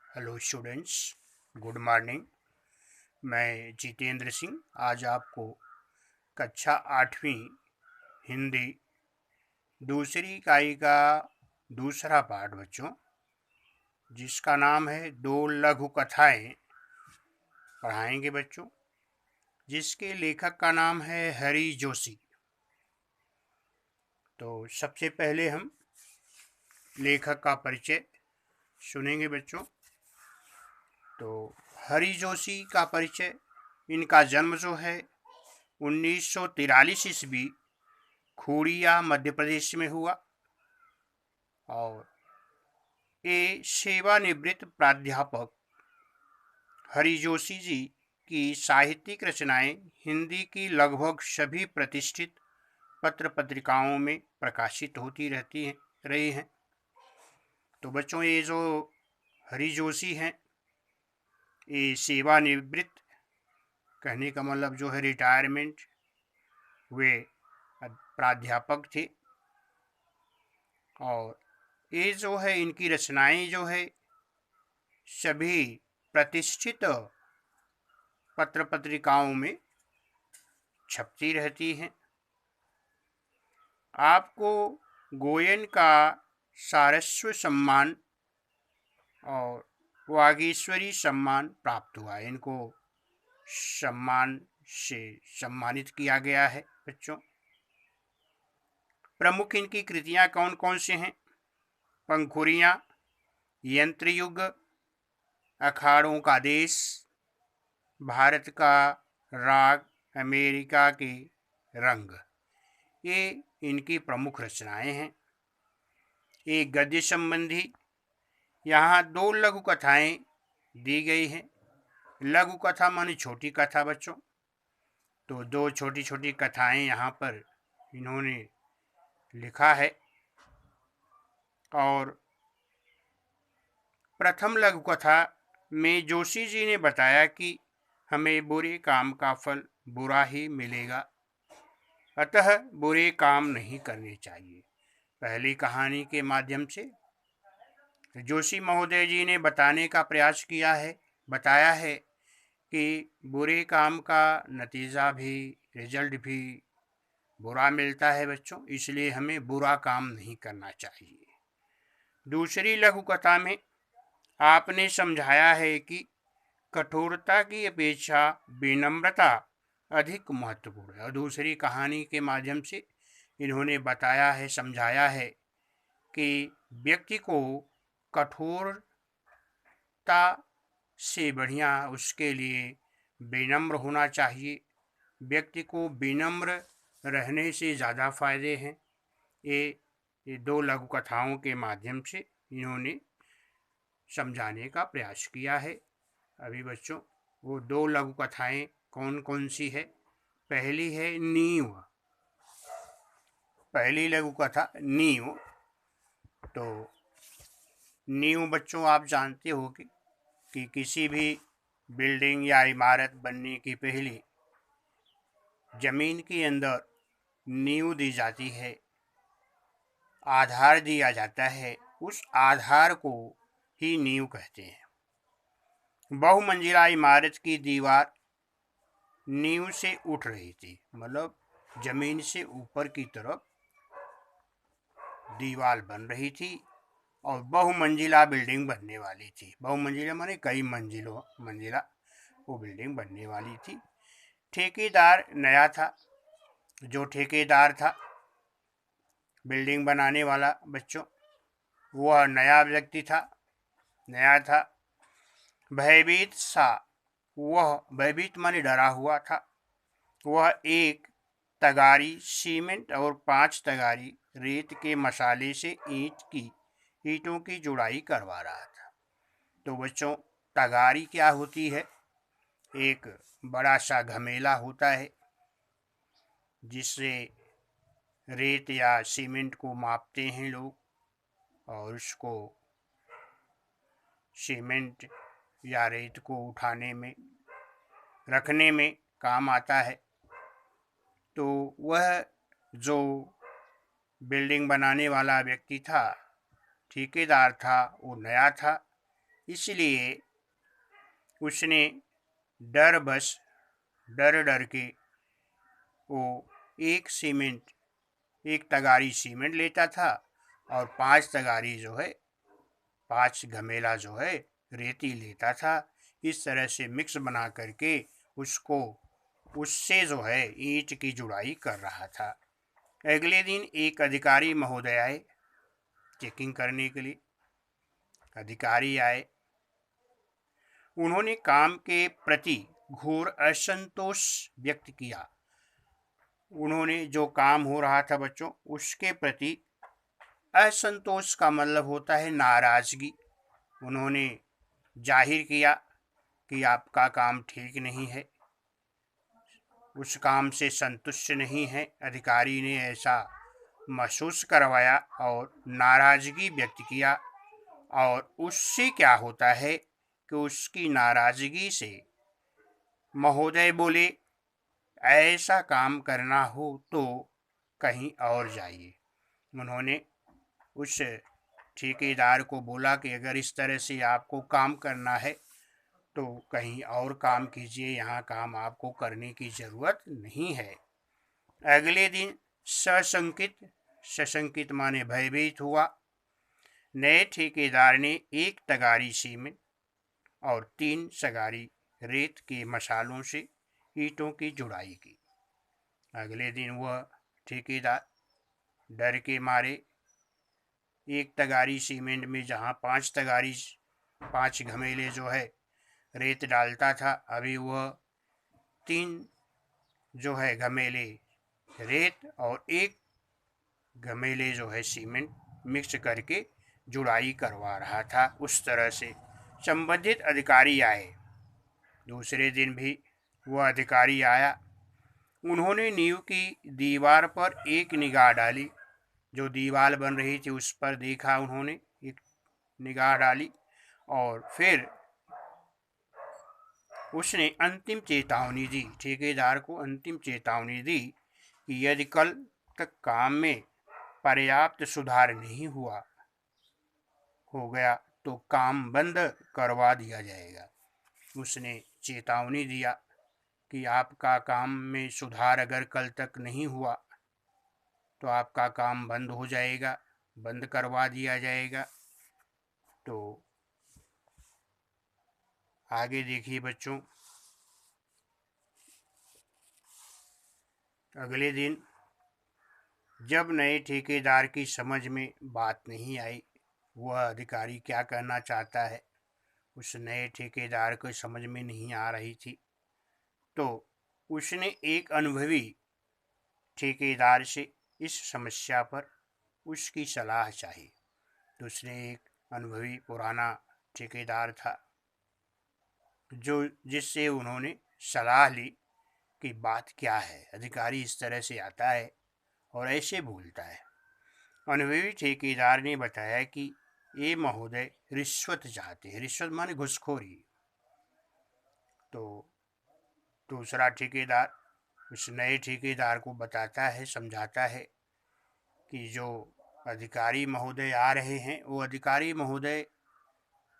Hello students, good morning. मैं जितेंद्र सिंह आज आपको कक्षा 8वीं हिंदी दूसरी इकाई का दूसरा पाठ बच्चों, जिसका नाम है दो लघु कथाएं, पढ़ाएंगे बच्चों, जिसके लेखक का नाम है हरि जोशी। तो सबसे पहले हम लेखक का परिचय सुनेंगे बच्चों। तो हरि जोशी का परिचय, इनका जन्म जो है 1943 ईस्वी खूड़िया मध्य प्रदेश में हुआ और ये सेवानिवृत्त प्राध्यापक हरि जोशी जी की साहित्यिक रचनाएं हिंदी की लगभग सभी प्रतिष्ठित पत्र पत्रिकाओं में प्रकाशित होती रही हैं। तो बच्चों, ये जो हरि जोशी हैं, ये सेवानिवृत्त कहने का मतलब जो है रिटायरमेंट, वे प्राध्यापक थे और ये जो है इनकी रचनाएं जो है सभी प्रतिष्ठित पत्र पत्रिकाओं में छपती रहती हैं। आपको गोयन का सारस्वत सम्मान और वागीश्वरी सम्मान प्राप्त हुआ। इनको सम्मान से सम्मानित किया गया है बच्चों। प्रमुख इनकी कृतियां कौन कौन से हैं? पंखुड़ियाँ, यंत्रयुग, अखाड़ों का देश, भारत का राग, अमेरिका के रंग, ये इनकी प्रमुख रचनाएं हैं। एक गद्य संबंधी यहाँ दो लघु कथाएं दी गई हैं। लघु कथा माने छोटी कथा बच्चों। तो दो छोटी छोटी कथाएं यहाँ पर इन्होंने लिखा है। और प्रथम लघु कथा में जोशी जी ने बताया कि हमें बुरे काम का फल बुरा ही मिलेगा, अतः बुरे काम नहीं करने चाहिए। पहली कहानी के माध्यम से जोशी महोदय जी ने बताने का प्रयास बताया है कि बुरे काम का नतीजा भी, रिजल्ट भी बुरा मिलता है बच्चों, इसलिए हमें बुरा काम नहीं करना चाहिए। दूसरी लघु कथा में आपने समझाया है कि कठोरता की अपेक्षा विनम्रता अधिक महत्वपूर्ण है। और दूसरी कहानी के माध्यम से इन्होंने बताया है, समझाया है कि व्यक्ति को कठोरता से बढ़िया उसके लिए विनम्र होना चाहिए। व्यक्ति को विनम्र रहने से ज़्यादा फायदे हैं। ये दो लघु कथाओं के माध्यम से इन्होंने समझाने का प्रयास किया है। अभी बच्चों, वो दो लघु कथाएं कौन कौन सी है? पहली है नींव। पहली लघु कथा नींव। तो नींव बच्चों, आप जानते हो कि किसी भी बिल्डिंग या इमारत बनने की पहले जमीन के अंदर नींव दी जाती है, आधार दिया जाता है। उस आधार को ही नींव कहते हैं। बहुमंजिला इमारत की दीवार नींव से उठ रही थी, मतलब जमीन से ऊपर की तरफ दीवार बन रही थी और बहुमंजिला बिल्डिंग बनने वाली थी। बहुमंजिला माने कई मंजिला वो बिल्डिंग बनने वाली थी। ठेकेदार नया था। जो ठेकेदार था, बिल्डिंग बनाने वाला बच्चों, वह नया व्यक्ति था, नया था। भयभीत सा, वह भयभीत माने डरा हुआ था। वह एक तगारी सीमेंट और 5 तगारी रेत के मसाले से ईंटों की जुड़ाई करवा रहा था। तो बच्चों, तगारी क्या होती है? एक बड़ा सा घमेला होता है जिससे रेत या सीमेंट को मापते हैं लोग और उसको सीमेंट या रेत को उठाने में, रखने में काम आता है। तो वह जो बिल्डिंग बनाने वाला व्यक्ति था, ठेकेदार था, वो नया था, इसलिए उसने डर डर के वो एक तगारी सीमेंट लेता था और 5 तगारी जो है 5 घमेला जो है रेती लेता था। इस तरह से मिक्स बना करके उससे जो है ईंट की जुड़ाई कर रहा था। अगले दिन एक अधिकारी महोदय आए चेकिंग करने के लिए। अधिकारी आए, उन्होंने काम के प्रति घोर असंतोष व्यक्त किया। उन्होंने जो काम हो रहा था बच्चों उसके प्रति असंतोष का मतलब होता है नाराजगी। उन्होंने जाहिर किया कि आपका काम ठीक नहीं है, उस काम से संतुष्ट नहीं है। अधिकारी ने ऐसा महसूस करवाया और नाराजगी व्यक्त किया, और उससे क्या होता है कि उसकी नाराजगी से महोदय बोले ऐसा काम करना हो तो कहीं और जाइए। उन्होंने उस ठेकेदार को बोला कि अगर इस तरह से आपको काम करना है तो कहीं और काम कीजिए, यहाँ काम आपको करने की ज़रूरत नहीं है। अगले दिन सशंकित माने भयभीत हुआ। नए ठेकेदार ने 1 तगारी सीमेंट और 3 सगारी रेत के मसालों से ईंटों की जुड़ाई की। अगले दिन वह ठेकेदार डर के मारे 1 तगारी सीमेंट में जहाँ 5 घमेले जो है रेत डालता था, अभी वह 3 घमेले रेत और 1 घमेले जो है सीमेंट मिक्स करके जुड़ाई करवा रहा था। उस तरह से संबंधित अधिकारी आए। दूसरे दिन भी वह अधिकारी आया। उन्होंने नींव की दीवार पर एक निगाह डाली। जो दीवार बन रही थी उस पर देखा, उन्होंने एक निगाह डाली और फिर उसने अंतिम चेतावनी दी। ठेकेदार को अंतिम चेतावनी दी कि यदि कल तक काम में पर्याप्त सुधार नहीं हो गया तो काम बंद करवा दिया जाएगा। उसने चेतावनी दिया कि आपका काम में सुधार अगर कल तक नहीं हुआ तो आपका काम बंद हो जाएगा, बंद करवा दिया जाएगा। तो आगे देखिए बच्चों। अगले दिन जब नए ठेकेदार की समझ में बात नहीं आई, वह अधिकारी क्या करना चाहता है उस नए ठेकेदार को समझ में नहीं आ रही थी, तो उसने एक अनुभवी ठेकेदार से इस समस्या पर उसकी सलाह चाही। तो उसने एक अनुभवी पुराना ठेकेदार था जिससे उन्होंने सलाह ली कि बात क्या है। अधिकारी इस तरह से आता है और ऐसे बोलता है। अनुभवी ठेकेदार ने बताया कि ये महोदय रिश्वत चाहते हैं। रिश्वत माने घूसखोरी। तो दूसरा ठेकेदार उस नए ठेकेदार को बताता है, समझाता है कि जो अधिकारी महोदय आ रहे हैं वो अधिकारी महोदय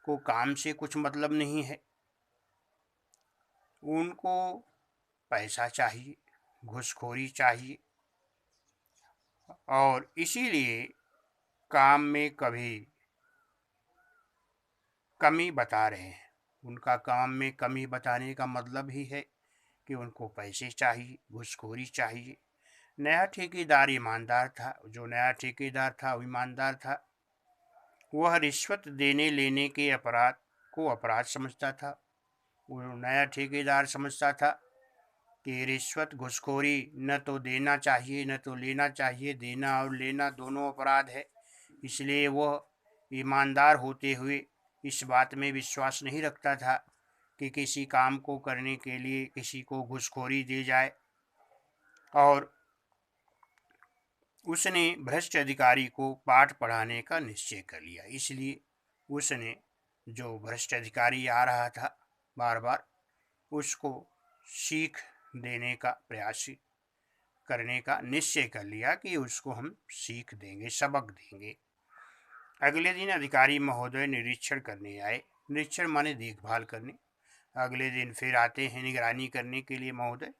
को काम से कुछ मतलब नहीं है, उनको पैसा चाहिए, घूसखोरी चाहिए, और इसीलिए काम में कभी कमी बता रहे हैं। उनका काम में कमी बताने का मतलब ही है कि उनको पैसे चाहिए, घूसखोरी चाहिए। नया ठेकेदार ईमानदार था। जो नया ठेकेदार था वो ईमानदार था। वह रिश्वत देने लेने के अपराध को अपराध समझता था। वो नया ठेकेदार समझता था कि रिश्वत घूसखोरी न तो देना चाहिए न तो लेना चाहिए, देना और लेना दोनों अपराध है। इसलिए वह ईमानदार होते हुए इस बात में विश्वास नहीं रखता था कि किसी काम को करने के लिए किसी को घूसखोरी दी जाए, और उसने भ्रष्ट अधिकारी को पाठ पढ़ाने का निश्चय कर लिया। इसलिए उसने जो भ्रष्ट अधिकारी आ रहा था बार बार, उसको सीख देने का प्रयास करने का निश्चय कर लिया कि उसको हम सीख देंगे, सबक देंगे। अगले दिन अधिकारी महोदय निरीक्षण करने आए। निरीक्षण माने देखभाल करने। अगले दिन फिर आते हैं निगरानी करने के लिए महोदय।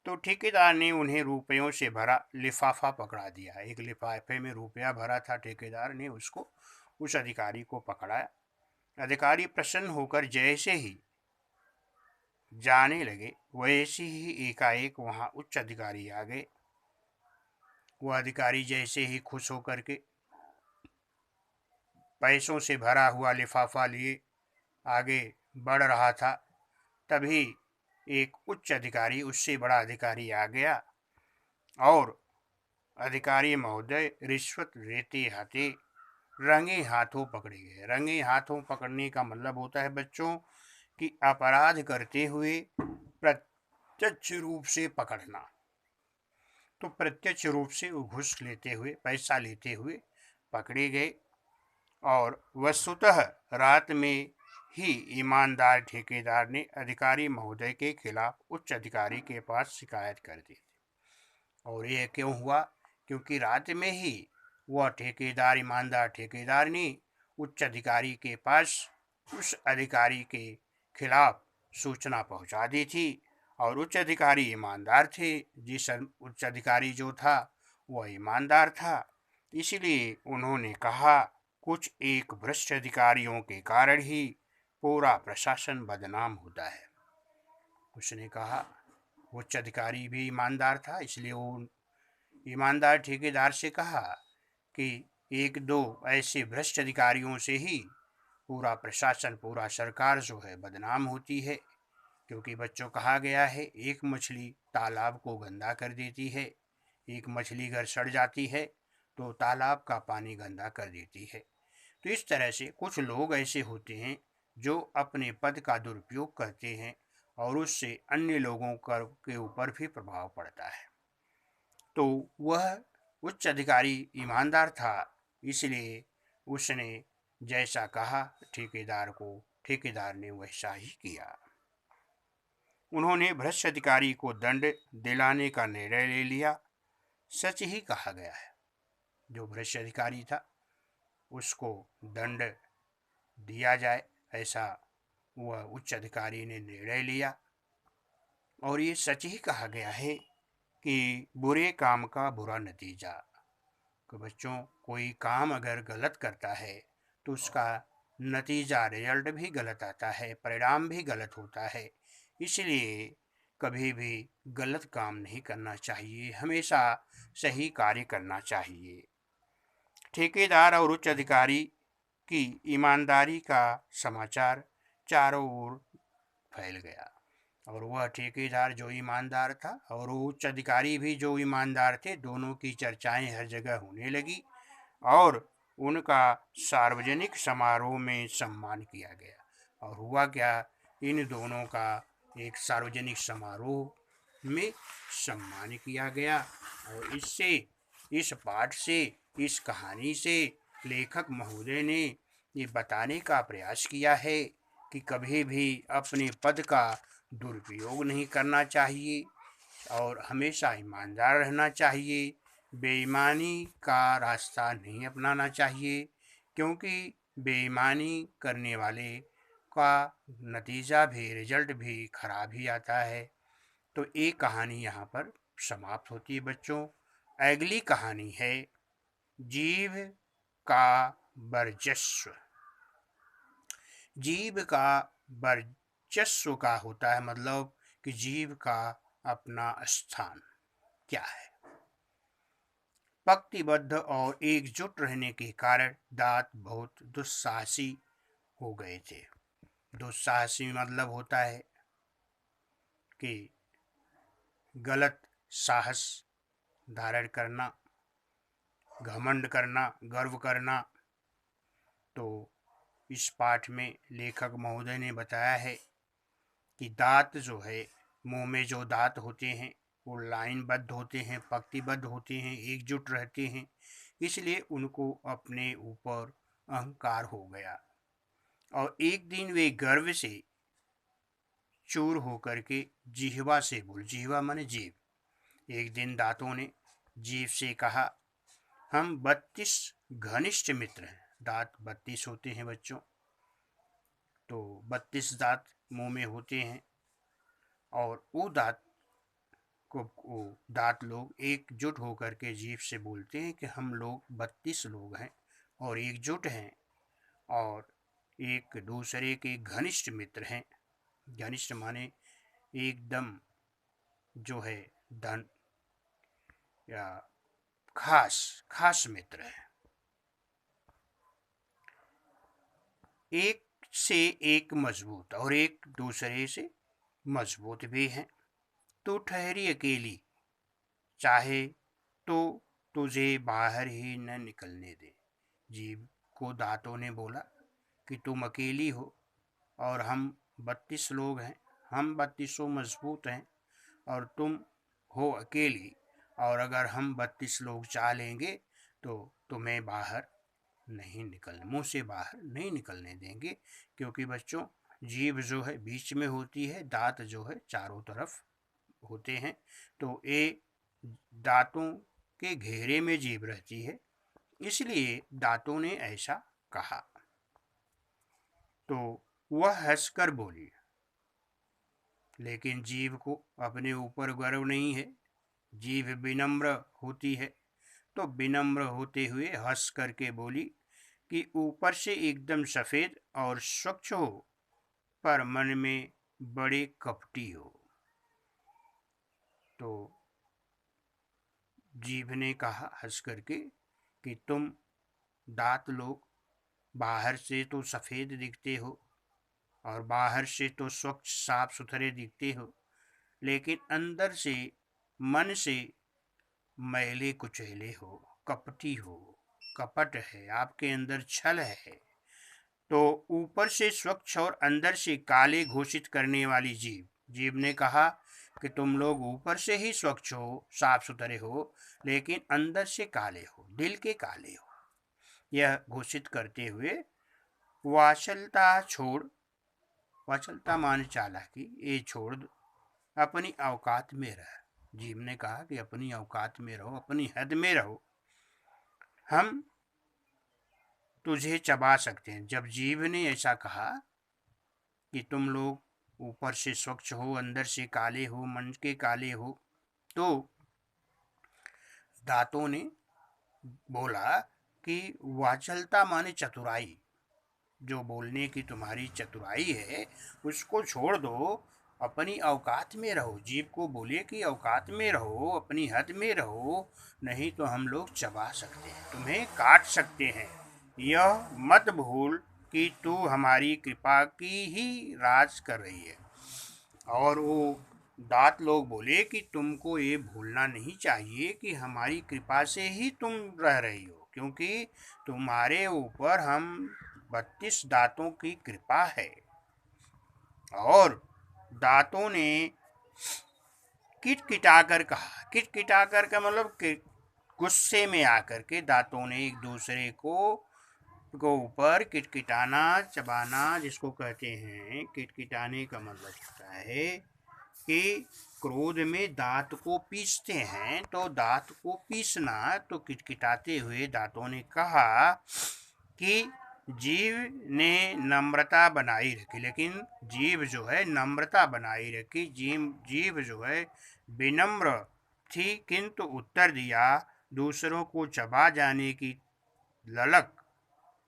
तो ठेकेदार ने उन्हें रुपयों से भरा लिफाफा पकड़ा दिया। एक लिफाफे में रुपया भरा था। ठेकेदार ने उसको उस अधिकारी को पकड़ाया। अधिकारी प्रसन्न होकर जैसे ही जाने लगे वैसे ही एकाएक वहां उच्च अधिकारी आ गए। वह अधिकारी जैसे ही खुश होकर के पैसों से भरा हुआ लिफाफा लिए आगे बढ़ रहा था, तभी एक उच्च अधिकारी, उससे बड़ा अधिकारी आ गया और अधिकारी महोदय रिश्वत लेते हाथे रंगे हाथों पकड़े गए। रंगे हाथों पकड़ने का मतलब होता है बच्चों कि अपराध करते हुए प्रत्यक्ष रूप से पकड़ना। तो प्रत्यक्ष रूप से वो घूस लेते हुए, पैसा लेते हुए पकड़े गए और वस्तुतः रात में ही ईमानदार ठेकेदार ने अधिकारी महोदय के खिलाफ उच्च अधिकारी के पास शिकायत कर दी। और यह क्यों हुआ? क्योंकि रात में ही वह ठेकेदार, ईमानदार ठेकेदार ने उच्च अधिकारी के पास उस अधिकारी के खिलाफ सूचना पहुंचा दी थी। और उच्च अधिकारी ईमानदार थे। जिस उच्च अधिकारी जो था वह ईमानदार था, इसलिए उन्होंने कहा कुछ एक भ्रष्ट अधिकारियों के कारण ही पूरा प्रशासन बदनाम होता है। उसने कहा, उच्च अधिकारी भी ईमानदार था, इसलिए वो ईमानदार ठेकेदार से कहा कि एक दो ऐसे भ्रष्ट अधिकारियों से ही पूरा प्रशासन, पूरा सरकार जो है बदनाम होती है। क्योंकि बच्चों कहा गया है, एक मछली तालाब को गंदा कर देती है, एक मछली अगर सड़ जाती है तो तालाब का पानी गंदा कर देती है। तो इस तरह से कुछ लोग ऐसे होते हैं जो अपने पद का दुरुपयोग करते हैं और उससे अन्य लोगों के ऊपर भी प्रभाव पड़ता है। तो वह उच्च अधिकारी ईमानदार था, इसलिए उसने जैसा कहा ठेकेदार को, ठेकेदार ने वैसा ही किया। उन्होंने भ्रष्ट अधिकारी को दंड दिलाने का निर्णय ले लिया। सच ही कहा गया है, जो भ्रष्ट अधिकारी था उसको दंड दिया जाए, ऐसा वह उच्च अधिकारी ने निर्णय लिया। और ये सच ही कहा गया है कि बुरे काम का बुरा नतीजा। कि बच्चों, कोई काम अगर गलत करता है तो उसका नतीजा, रिजल्ट भी गलत आता है, परिणाम भी गलत होता है। इसलिए कभी भी गलत काम नहीं करना चाहिए, हमेशा सही कार्य करना चाहिए। ठेकेदार और उच्च अधिकारी की ईमानदारी का समाचार चारों ओर फैल गया और वह ठेकेदार जो ईमानदार था और वो उच्च अधिकारी भी जो ईमानदार थे, दोनों की चर्चाएं हर जगह होने लगी और उनका सार्वजनिक समारोह में सम्मान किया गया। और हुआ क्या, इन दोनों का एक सार्वजनिक समारोह में सम्मान किया गया। और इससे, इस पाठ से, इस कहानी से लेखक महोदय ने ये बताने का प्रयास किया है कि कभी भी अपने पद का दुरुपयोग नहीं करना चाहिए और हमेशा ईमानदार रहना चाहिए। बेईमानी का रास्ता नहीं अपनाना चाहिए, क्योंकि बेईमानी करने वाले का नतीजा भी, रिजल्ट भी खराब ही आता है। तो एक कहानी यहाँ पर समाप्त होती है बच्चों। अगली कहानी है जीव का वर्चस्व। जीव का वर्चस्व का होता है मतलब कि जीव का अपना स्थान क्या है। पंक्तिबद्ध और एकजुट रहने के कारण दांत बहुत दुस्साहसी हो गए थे। दुस्साहसी मतलब होता है कि गलत साहस धारण करना, घमंड करना, गर्व करना। तो इस पाठ में लेखक महोदय ने बताया है कि दांत जो है, मुंह में जो दांत होते हैं वो लाइनबद्ध होते हैं, पंक्तिबद्ध होते हैं, एकजुट रहते हैं, इसलिए उनको अपने ऊपर अहंकार हो गया और एक दिन वे गर्व से चूर होकर के जिह्वा से बोल, जिह्वा माने जीभ, एक दिन दांतों ने जीभ से कहा, हम 32 घनिष्ठ मित्र हैं। दांत 32 होते हैं बच्चों। तो 32 दांत मुंह में होते हैं और वो दांत लोग एकजुट होकर के जीभ से बोलते हैं कि हम लोग 32 लोग हैं और एकजुट हैं और एक दूसरे के घनिष्ठ मित्र हैं। घनिष्ठ माने एकदम जो है धन या खास खास मित्र है। एक से एक मजबूत और एक दूसरे से मजबूत भी हैं। तू ठहरी अकेली, चाहे तो तुझे बाहर ही न निकलने दे। जीव को दांतों ने बोला कि तुम अकेली हो और हम 32 लोग हैं, हम 32 मजबूत हैं और तुम हो अकेली, और अगर हम 32 लोग चाह लेंगे तो तुम्हें बाहर नहीं मुंह से बाहर नहीं निकलने देंगे। क्योंकि बच्चों, जीभ जो है बीच में होती है, दांत जो है चारों तरफ होते हैं, तो ये दांतों के घेरे में जीभ रहती है, इसलिए दांतों ने ऐसा कहा। तो वह हंसकर बोली, लेकिन जीभ को अपने ऊपर गर्व नहीं है। जीभ विनम्र होती है, तो विनम्र होते हुए हंस करके बोली कि ऊपर से एकदम सफ़ेद और स्वच्छ हो, पर मन में बड़े कपटी हो। तो जीभ ने कहा हंस करके कि तुम दांत लोग बाहर से तो सफ़ेद दिखते हो और बाहर से तो स्वच्छ साफ सुथरे दिखते हो, लेकिन अंदर से मन से मैले कुचैले हो, कपटी हो, कपट है, आपके अंदर छल है। तो ऊपर से स्वच्छ और अंदर से काले घोषित करने वाली जीभ ने कहा कि तुम लोग ऊपर से ही स्वच्छ हो, साफ सुथरे हो, लेकिन अंदर से काले हो, दिल के काले हो। यह घोषित करते हुए वाचलता मान चालाकी, ये छोड़ दो, अपनी औकात में रह। जीभ ने कहा कि अपनी औकात में रहो, अपनी हद में रहो, हम तुझे चबा सकते हैं। जब जीभ ने ऐसा कहा कि तुम लोग ऊपर से स्वच्छ हो, अंदर से काले हो, मन के काले हो, तो दांतों ने बोला कि वाचलता माने चतुराई, जो बोलने की तुम्हारी चतुराई है उसको छोड़ दो, अपनी औकात में रहो। जीभ को बोले कि औकात में रहो, अपनी हद में रहो, नहीं तो हम लोग चबा सकते हैं, तुम्हें काट सकते हैं। यह मत भूल कि तू हमारी कृपा की ही राज कर रही है। और वो दांत लोग बोले कि तुमको ये भूलना नहीं चाहिए कि हमारी कृपा से ही तुम रह रही हो, क्योंकि तुम्हारे ऊपर हम 32 दांतों की कृपा है। और दांतों ने किटकिटाकर कहा, किटकिटाकर का मतलब गुस्से में आकर के दांतों ने एक दूसरे को ऊपर किटकिटाना, चबाना जिसको कहते हैं, किटकिटाने का मतलब होता है कि क्रोध में दांत को पीसते हैं, तो दांत को पीसना, तो किटकिटाते हुए दांतों ने कहा कि जीव ने नम्रता बनाई रखी, लेकिन जीव जो है नम्रता बनाई रखी, जीव जो है विनम्र थी, किंतु उत्तर दिया, दूसरों को चबा जाने की ललक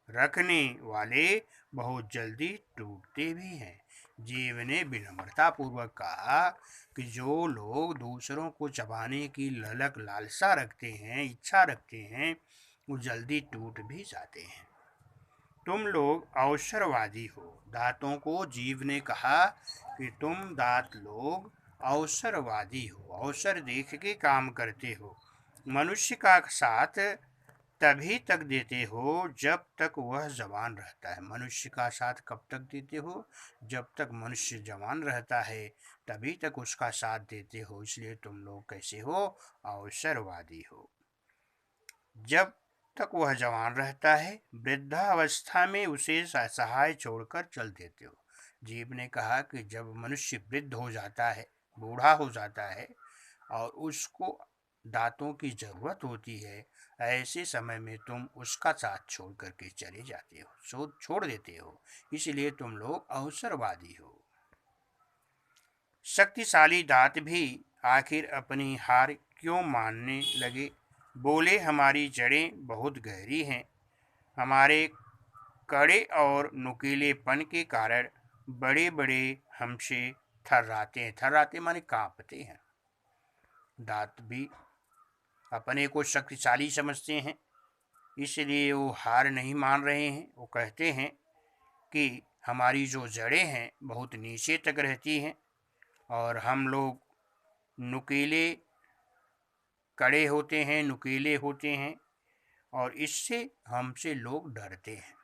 रखने वाले बहुत जल्दी टूटते भी हैं। जीव ने विनम्रता पूर्वक कहा कि जो लोग दूसरों को चबाने की ललक लालसा रखते हैं, इच्छा रखते हैं, वो जल्दी टूट भी जाते हैं। तुम लोग अवसरवादी हो। दांतों को जीव ने कहा कि तुम दांत लोग अवसरवादी हो, अवसर देख के काम करते हो। मनुष्य का साथ तभी तक देते हो जब तक वह जवान रहता है। मनुष्य का साथ कब तक देते हो? जब तक मनुष्य जवान रहता है तभी तक उसका साथ देते हो। इसलिए तुम लोग कैसे हो? अवसरवादी हो। जब तक वह जवान रहता है, वृद्धावस्था में उसे सहाय छोड़कर चल देते हो। जीव ने कहा कि जब मनुष्य वृद्ध हो जाता है, बूढ़ा हो जाता है और उसको दांतों की ज़रूरत होती है, ऐसे समय में तुम उसका साथ छोड़ करके चले जाते हो, छोड़ देते हो, इसलिए तुम लोग अवसरवादी हो। शक्तिशाली दांत भी आखिर अपनी हार क्यों मानने लगे? बोले, हमारी जड़ें बहुत गहरी हैं, हमारे कड़े और नुकीलेपन के कारण बड़े बड़े हमसे थर्राते हैं। थर्राते माने कांपते हैं। दांत भी अपने को शक्तिशाली समझते हैं, इसलिए वो हार नहीं मान रहे हैं। वो कहते हैं कि हमारी जो जड़ें हैं बहुत नीचे तक रहती हैं और हम लोग नुकीले कड़े होते हैं, नुकीले होते हैं और इससे हमसे लोग डरते हैं।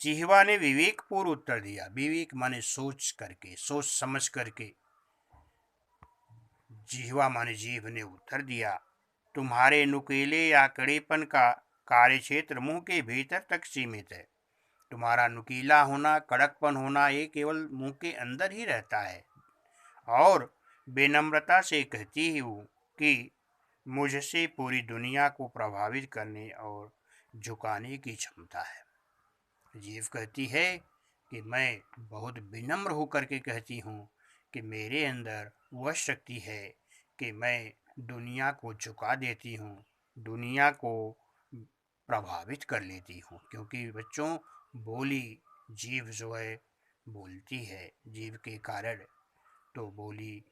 जिह्वा ने विवेकपूर्ण उत्तर दिया। विवेक माने सोच करके, सोच समझ करके। जिह्वा माने जीभ ने उत्तर दिया, तुम्हारे नुकीले या कड़ेपन का कार्यक्षेत्र मुंह के भीतर तक सीमित है। तुम्हारा नुकीला होना, कड़कपन होना ये केवल मुंह के अंदर ही रहता है। और विनम्रता से कहती हूँ कि मुझसे पूरी दुनिया को प्रभावित करने और झुकाने की क्षमता है। जीव कहती है कि मैं बहुत विनम्र होकर के कहती हूँ कि मेरे अंदर वह शक्ति है कि मैं दुनिया को झुका देती हूँ, दुनिया को प्रभावित कर लेती हूँ। क्योंकि बच्चों, बोली जीव जो है बोलती है, जीव के कारण तो बोली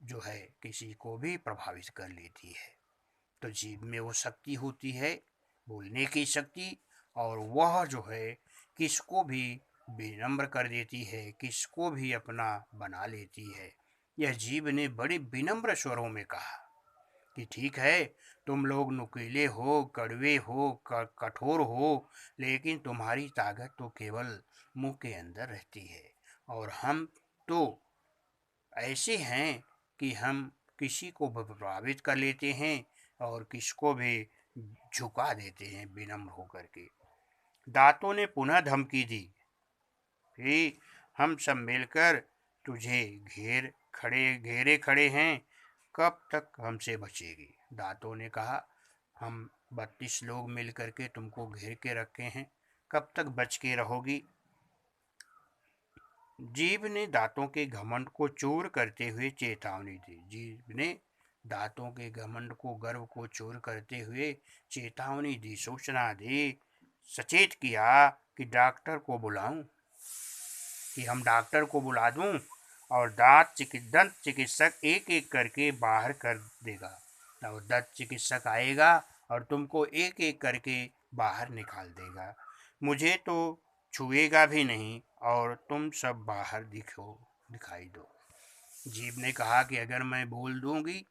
जो है किसी को भी प्रभावित कर लेती है। तो जीव में वो शक्ति होती है, बोलने की शक्ति, और वह जो है किसको भी विनम्र कर देती है, किसको भी अपना बना लेती है। यह जीव ने बड़े विनम्र स्वरों में कहा कि ठीक है, तुम लोग नुकीले हो, कड़वे हो, कठोर हो, लेकिन तुम्हारी ताकत तो केवल मुंह के अंदर रहती है और हम तो ऐसे हैं कि हम किसी को भी प्रभावित कर लेते हैं और किसको भी झुका देते हैं विनम्र होकर के। दांतों ने पुनः धमकी दी कि हम सब मिलकर तुझे घेरे खड़े हैं, कब तक हमसे बचेगी? दांतों ने कहा, हम 32 लोग मिल करके तुमको घेर के रखे हैं, कब तक बच के रहोगी? जीभ ने दांतों के घमंड को चूर करते हुए चेतावनी दी। जीभ ने दांतों के घमंड को, गर्व को चूर करते हुए चेतावनी दी, सूचना दी, सचेत किया कि डॉक्टर को बुलाऊं, कि हम डॉक्टर को बुला दूं और दंत चिकित्सक एक एक करके बाहर कर देगा। और दंत चिकित्सक आएगा और तुमको एक एक करके बाहर निकाल देगा। मुझे तो छुएगा भी नहीं और तुम सब बाहर दिखाई दो। जीभ ने कहा कि अगर मैं बोल दूंगी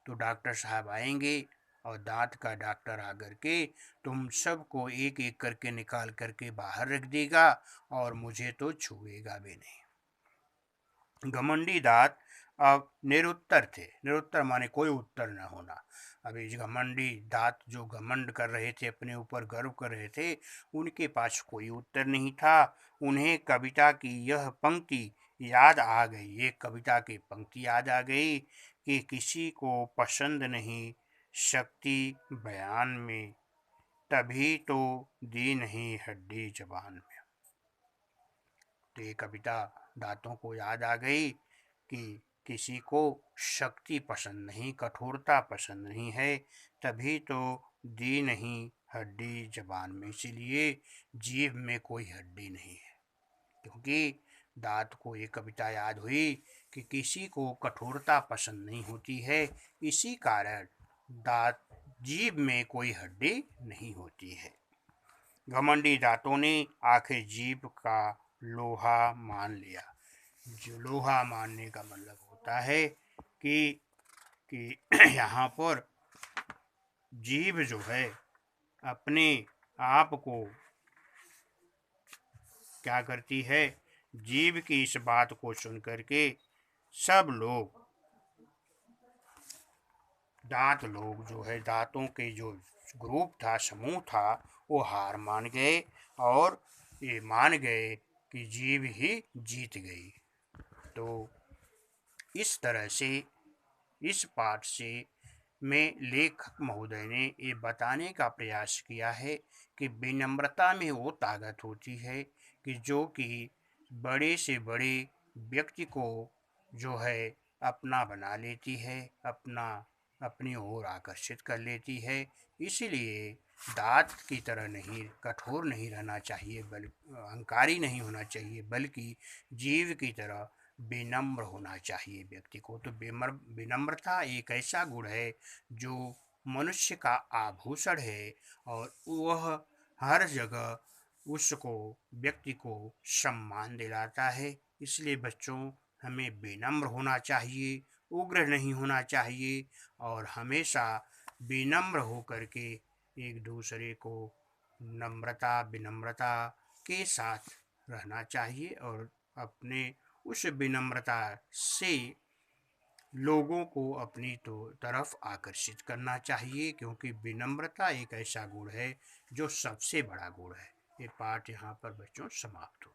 तो डॉक्टर साहब आएंगे और दांत का डॉक्टर आकर के तुम सबको एक एक करके निकाल करके बाहर रख देगा और मुझे तो छुएगा भी नहीं। घमंडी दांत अब निरुत्तर थे। निरुत्तर माने कोई उत्तर न होना। अभी घमंडी दांत जो घमंड कर रहे थे, अपने ऊपर गर्व कर रहे थे, उनके पास कोई उत्तर नहीं था। उन्हें कविता की यह पंक्ति याद आ गई, ये कविता की पंक्ति याद आ गई कि किसी को पसंद नहीं शक्ति बयान में, तभी तो दी नहीं हड्डी जबान में। तो ये कविता दांतों को याद आ गई कि किसी को शक्ति पसंद नहीं, कठोरता पसंद नहीं है, तभी तो दी नहीं हड्डी जबान में। इसीलिए जीभ में कोई हड्डी नहीं है। क्योंकि दांत को ये कविता याद हुई कि किसी को कठोरता पसंद नहीं होती है, इसी कारण दांत जीभ में कोई हड्डी नहीं होती है। घमंडी दांतों ने आखिर जीभ का लोहा मान लिया। जो लोहा मानने का मतलब होता है कि यहाँ पर जीभ जो है अपने आप को क्या करती है, जीभ की इस बात को सुन करके सब लोग, दांत लोग जो है, दांतों के जो ग्रुप था, समूह था, वो हार मान गए और ये मान गए कि जीभ ही जीत गई। तो इस तरह से इस पाठ से में लेखक महोदय ने ये बताने का प्रयास किया है कि विनम्रता में वो ताकत होती है कि जो कि बड़े से बड़े व्यक्ति को जो है अपना बना लेती है, अपनी ओर आकर्षित कर लेती है। इसीलिए दांत की तरह नहीं, कठोर नहीं रहना चाहिए, बल्कि अहंकारी नहीं होना चाहिए, बल्कि जीव की तरह विनम्र होना चाहिए व्यक्ति को। तो विनम्रता एक ऐसा गुण है जो मनुष्य का आभूषण है, और वह हर जगह उसको, व्यक्ति को सम्मान दिलाता है। इसलिए बच्चों, हमें विनम्र होना चाहिए, उग्र नहीं होना चाहिए, और हमेशा विनम्र होकर के एक दूसरे को नम्रता विनम्रता के साथ रहना चाहिए, और अपने उस विनम्रता से लोगों को अपनी तो तरफ आकर्षित करना चाहिए, क्योंकि विनम्रता एक ऐसा गुण है जो सबसे बड़ा गुण है। ये पाठ यहाँ पर बच्चों समाप्त हो।